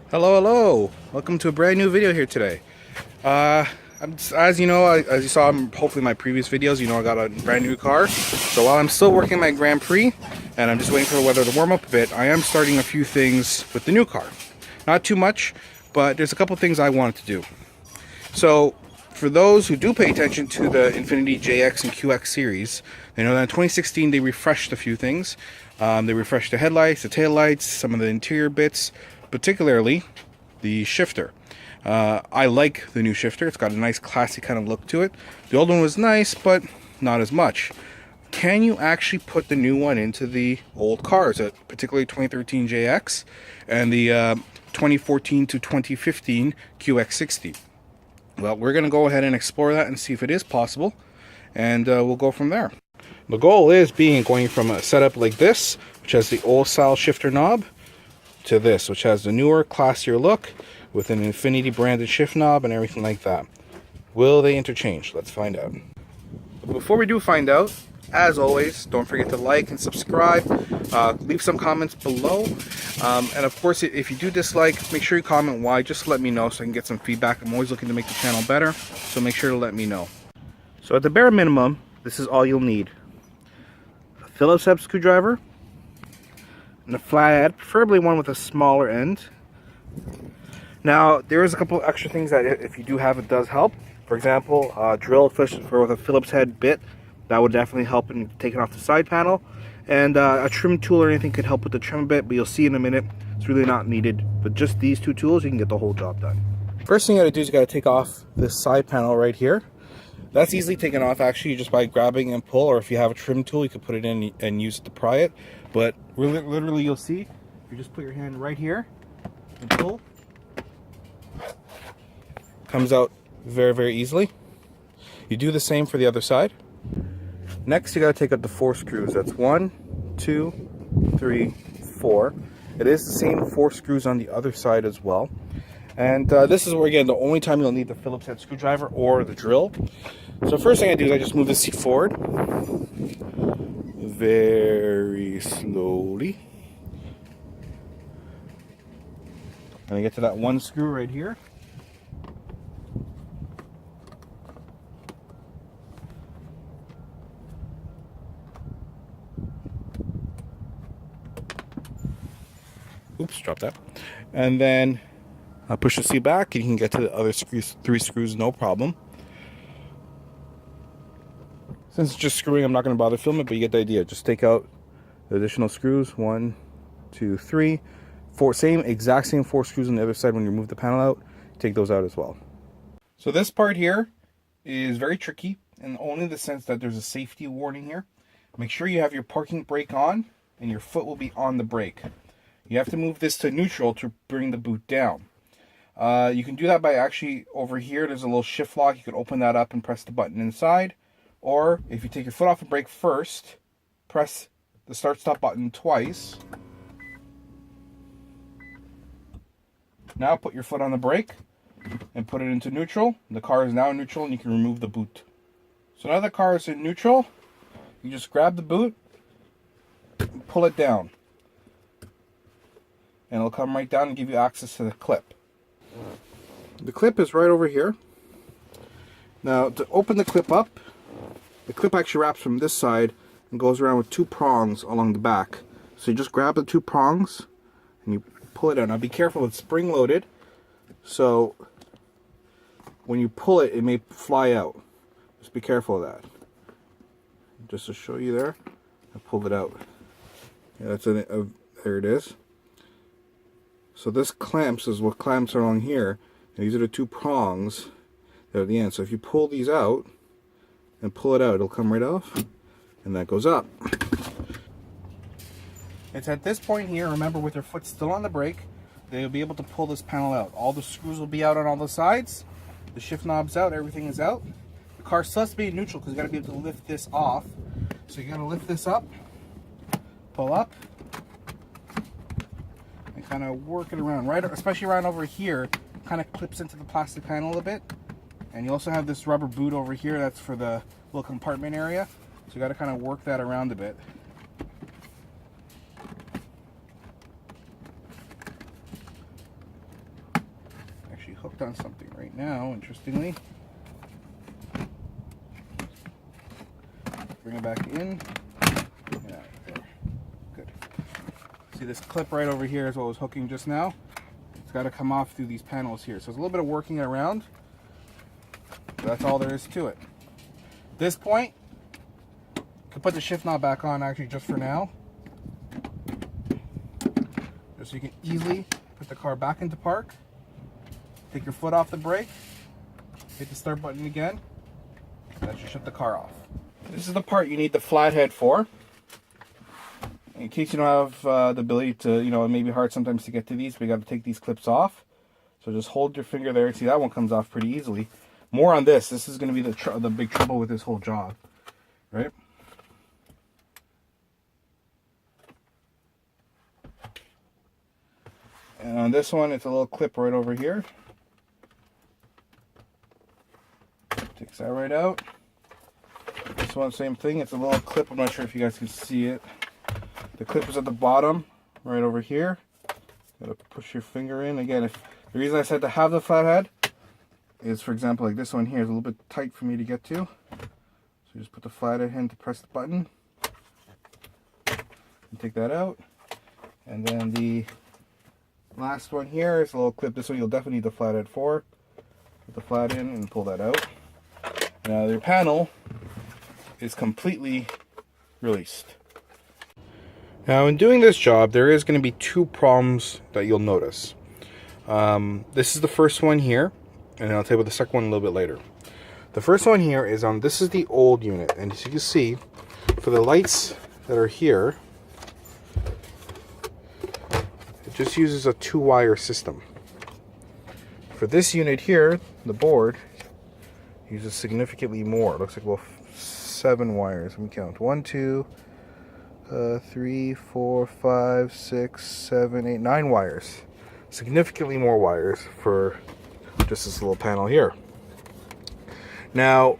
Hello. Welcome to a brand new video here today. As you know, as you saw in hopefully my previous videos, you know I got a brand new car. So while I'm still working my Grand Prix, and I'm just waiting for the weather to warm up a bit, I am starting a few things with the new car. Not too much, but there's a couple things I wanted to do. So for those who do pay attention to the Infiniti JX and QX series, they know that in 2016 they refreshed a few things. They refreshed the headlights, the taillights, some of the interior bits, particularly the shifter. I like the new shifter. It's got a nice classy kind of look to it. The old one was nice, but not as much. Can you actually put the new one into the old cars, particularly 2013 JX and the 2014 to 2015 QX60? Well, we're going to go ahead and explore that and see if it is possible, and we'll go from there. The goal is going from a setup like this, which has the old style shifter knob, to this, which has the newer, classier look with an Infiniti branded shift knob and everything like that. Will they interchange? Let's find out. But before we do find out, as always, don't forget to like and subscribe. Leave some comments below. And of course, if you do dislike, make sure you comment why. Just let me know so I can get some feedback. I'm always looking to make the channel better, so make sure to let me know. So at the bare minimum, this is all you'll need. A Phillips head screwdriver, and a flathead, preferably one with a smaller end. Now, there is a couple extra things that if you do have, it does help. For example, drill with a Phillips head bit. That would definitely help in taking off the side panel. And a trim tool or anything could help with the trim bit, but you'll see in a minute, it's really not needed. But just these two tools, you can get the whole job done. First thing you gotta do is you gotta take off this side panel right here. That's easily taken off actually just by grabbing and pull, or if you have a trim tool, you can put it in and use it to pry it. But really, literally you'll see, if you just put your hand right here and pull, comes out very, very easily. You do the same for the other side. Next, you got to take out the 4 screws. That's 1, 2, 3, 4. It is the same 4 screws on the other side as well. And this is where, again, the only time you'll need the Phillips head screwdriver or the drill. So first thing I do is I just move the seat forward very slowly. And I get to that 1 screw right here. Oops, dropped that. And then I'll push the seat back and you can get to the other 3 screws, no problem. Since it's just screwing, I'm not going to bother filming it, but you get the idea. Just take out the additional screws. 1, 2, 3, 4. Exact same 4 screws on the other side. When you remove the panel out, take those out as well. So this part here is very tricky, and only in the sense that there's a safety warning here. Make sure you have your parking brake on, and your foot will be on the brake. You have to move this to neutral to bring the boot down. You can do that by actually, over here, there's a little shift lock. You can open that up and press the button inside. Or, if you take your foot off the brake first, press the start-stop button twice. Now put your foot on the brake and put it into neutral. The car is now in neutral and you can remove the boot. So now the car is in neutral, you just grab the boot and pull it down. And it'll come right down and give you access to the clip. The clip is right over here. Now to open the clip up, the clip actually wraps from this side and goes around with 2 prongs along the back. So you just grab the 2 prongs and you pull it out. Now be careful, it's spring loaded, so when you pull it, it may fly out. Just be careful of that. Just to show you there, I pulled it out. Yeah, there it is. So this clamps is what clamps along here, and these are the 2 prongs that are at the end. So if you pull these out and pull it out, it'll come right off, and that goes up. It's at this point here, remember, with your foot still on the brake, they'll be able to pull this panel out. All the screws will be out on all the sides, the shift knob's out, everything is out. The car still has to be in neutral because you got to be able to lift this off. So you got to lift this up, pull up, and kind of work it around, right, especially around over here. Kind of clips into the plastic panel a bit. And you also have this rubber boot over here, that's for the little compartment area. So you got to kind of work that around a bit. hooked on something right now, interestingly. Bring it back in. Yeah, there. Good. See this clip right over here is what was hooking just now. It's got to come off through these panels here. So there's a little bit of working it around. That's all there is to it. At this point, you can put the shift knob back on actually just for now. Just so you can easily put the car back into park. Take your foot off the brake. Hit the start button again. That should shut the car off. This is the part you need the flathead for. In case you don't have the ability to, you know, it may be hard sometimes to get to these, but you got to take these clips off. So just hold your finger there. See, that one comes off pretty easily. More on this. This is going to be the big trouble with this whole job, right? And on this one, it's a little clip right over here. Takes that right out. This one, same thing. It's a little clip. I'm not sure if you guys can see it. The clip is at the bottom, right over here. Gotta push your finger in. Again, if the reason I said to have the flathead is, for example, like this one here is a little bit tight for me to get to. So you just put the flathead in to press the button. And take that out. And then the last one here is a little clip. This one you'll definitely need the flathead for. Put the flat in and pull that out. Now your panel is completely released. Now in doing this job, there is going to be two problems that you'll notice. This is the first one here, and I'll tell you about the second one a little bit later. The first one here is on, this is the old unit, and as you can see, for the lights that are here, it just uses a 2-wire system. For this unit here, the board uses significantly more. It looks like, well, 7 wires. Let me count. 1, 2, 3, 4, 5, 6, 7, 8, 9 wires. Significantly more wires for just this little panel here. Now,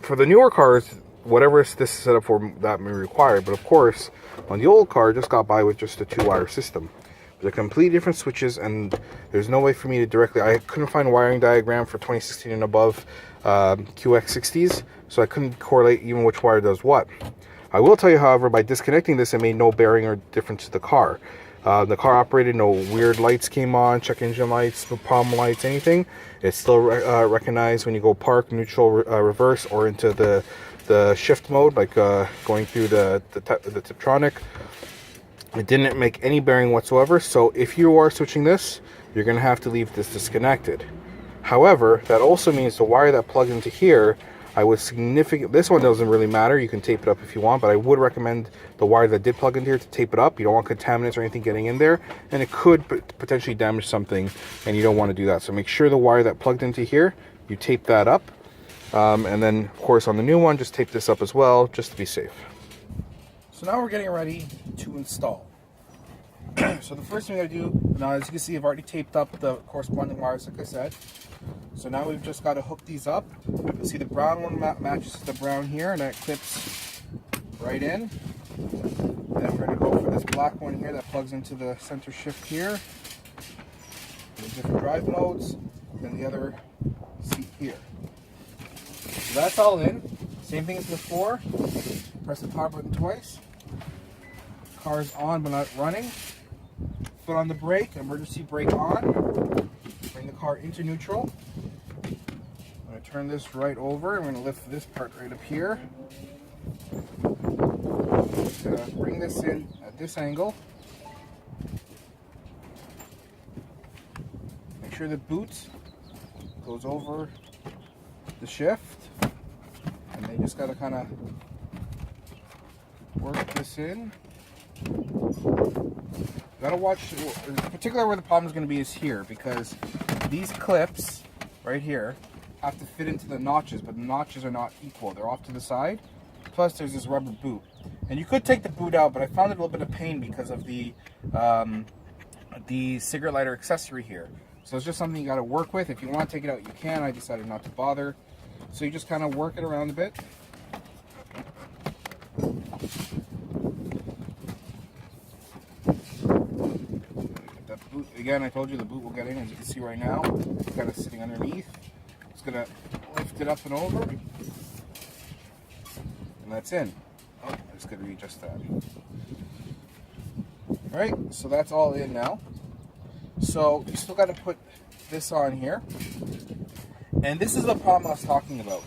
for the newer cars, whatever this is set up for, that may be required. But of course, on the old car, just got by with just a 2-wire system. They're completely different switches, and there's no way for me to directly, I couldn't find a wiring diagram for 2016 and above QX60s, so I couldn't correlate even which wire does what. I will tell you, however, by disconnecting this, it made no bearing or difference to the car. The car operated, no weird lights came on, check engine lights, no problem lights, anything. It's still recognized when you go park, neutral, reverse, or into the shift mode, like going through the Tiptronic. It didn't make any bearing whatsoever, so if you are switching this, you're going to have to leave this disconnected. However, that also means the wire that plugged into here, I would this one doesn't really matter, you can tape it up if you want, but I would recommend the wire that did plug into here to tape it up. You don't want contaminants or anything getting in there, and it could potentially damage something, and you don't want to do that. So make sure the wire that plugged into here, you tape that up, and then of course on the new one, just tape this up as well, just to be safe. So now we're getting ready to install. So the first thing we gotta do, now as you can see, I've already taped up the corresponding wires like I said. So now we've just got to hook these up. You'll see the brown one matches the brown here, and that clips right in. Then we're gonna go for this black one here that plugs into the center shift here. The different drive modes, and the other seat here. So that's all in. Same thing as before. Press the power button twice. Car's on but not running. Foot on the brake, emergency brake on. Bring the car into neutral. I'm going to turn this right over. I'm going to lift this part right up here. Bring this in at this angle. Make sure the boot goes over the shift. And then you just got to kind of work this in. You gotta watch, particularly where the problem is going to be is here, because these clips right here have to fit into the notches, but the notches are not equal. They're off to the side. Plus there's this rubber boot. And you could take the boot out, but I found it a little bit of pain because of the cigarette lighter accessory here. So it's just something you got to work with. If you want to take it out, you can. I decided not to bother. So you just kind of work it around a bit. That boot again, I told you the boot will get in. As you can see right now, it's kind of sitting underneath. It's gonna lift it up and over, and that's in. Oh, I just gotta readjust that. Alright, so that's all in now. So you still gotta put this on here. And this is the problem I was talking about.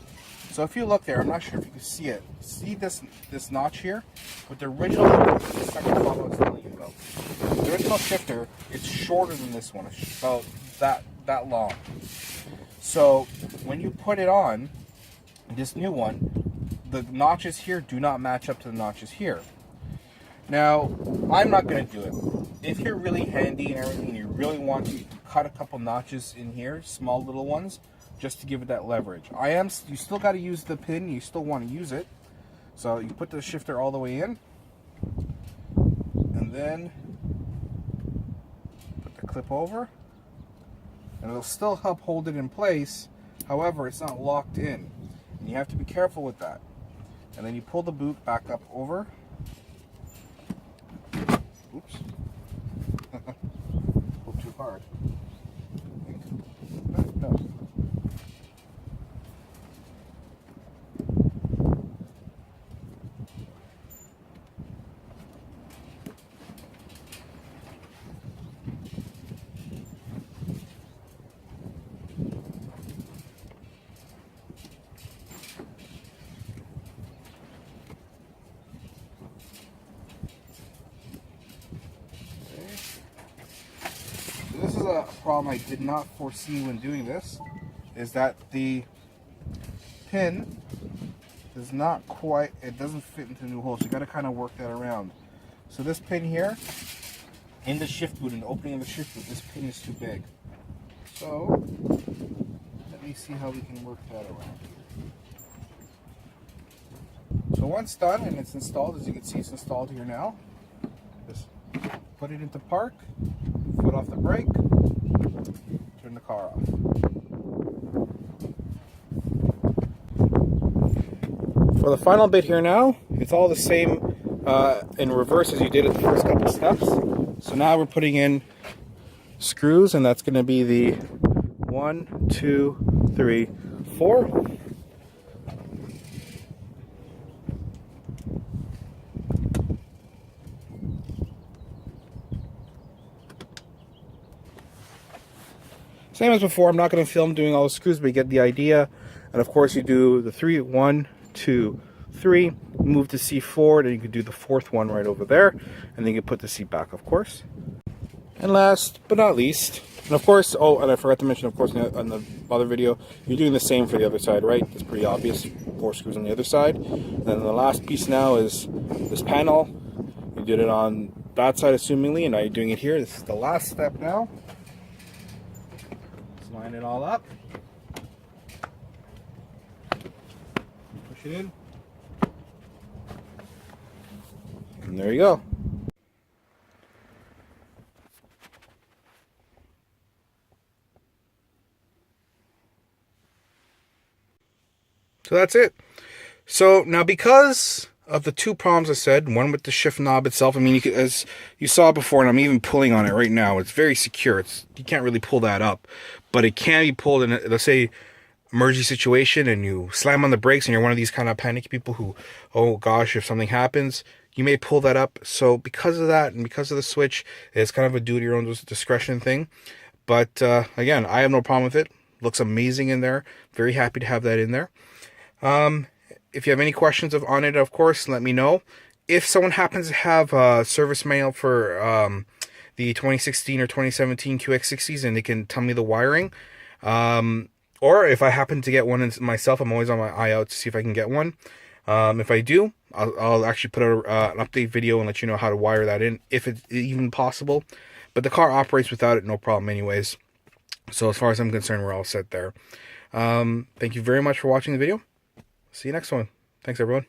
So if you look there, I'm not sure if you can see it. See this notch here? With the original, the second problem I was telling you about. The original shifter, it's shorter than this one. It's about that long. So when you put it on, this new one, the notches here do not match up to the notches here. Now, I'm not going to do it. If you're really handy and everything, and you really want to cut a couple notches in here, small little ones, just to give it that leverage. You still got to use the pin, you still want to use it. So you put the shifter all the way in, and then put the clip over, and it'll still help hold it in place. However, it's not locked in, and you have to be careful with that. And then you pull the boot back up over. Oops. Pulled too hard. No. This is a problem I did not foresee when doing this, is that the pin is not quite, it doesn't fit into the new hole, so you got to kind of work that around. So this pin here, in the shift boot, in the opening of the shift boot, this pin is too big. So, let me see how we can work that around. So once done and it's installed, as you can see it's installed here now, just put it into park, foot off the brake, turn the car off. For the final bit here now, it's all the same in reverse as you did at the first couple steps. So now we're putting in screws, and that's going to be the 1, 2, 3, 4. Same as before, I'm not going to film doing all the screws, but you get the idea. And of course you do the 3, 1, 2, 3, move the seat forward, and you can do the fourth one right over there, and then you can put the seat back, of course. And last but not least, and of course, oh, and I forgot to mention, of course, on the other video, you're doing the same for the other side, right? It's pretty obvious, 4 screws on the other side. And then the last piece now is this panel. You did it on that side, assumingly, and now you're doing it here. This is the last step now. Line it all up, push it in, and there you go. So that's it. So now, because of the 2 problems I said, one with the shift knob itself, I mean, you could, as you saw before, and I'm even pulling on it right now, it's very secure. You can't really pull that up, but it can be pulled in, let's say, emergency situation, and you slam on the brakes, and you're one of these kind of panicky people who, oh gosh, if something happens, you may pull that up. So because of that, and because of the switch, it's kind of a do at your own discretion thing. But again, I have no problem with it. Looks amazing in there. Very happy to have that in there. If you have any questions on it, of course, let me know. If someone happens to have a service manual for the 2016 or 2017 QX60s, and they can tell me the wiring, or if I happen to get one myself, I'm always on my eye out to see if I can get one. If I do, I'll actually put an update video and let you know how to wire that in, if it's even possible. But the car operates without it, no problem anyways. So as far as I'm concerned, we're all set there. Thank you very much for watching the video. See you next one. Thanks, everyone.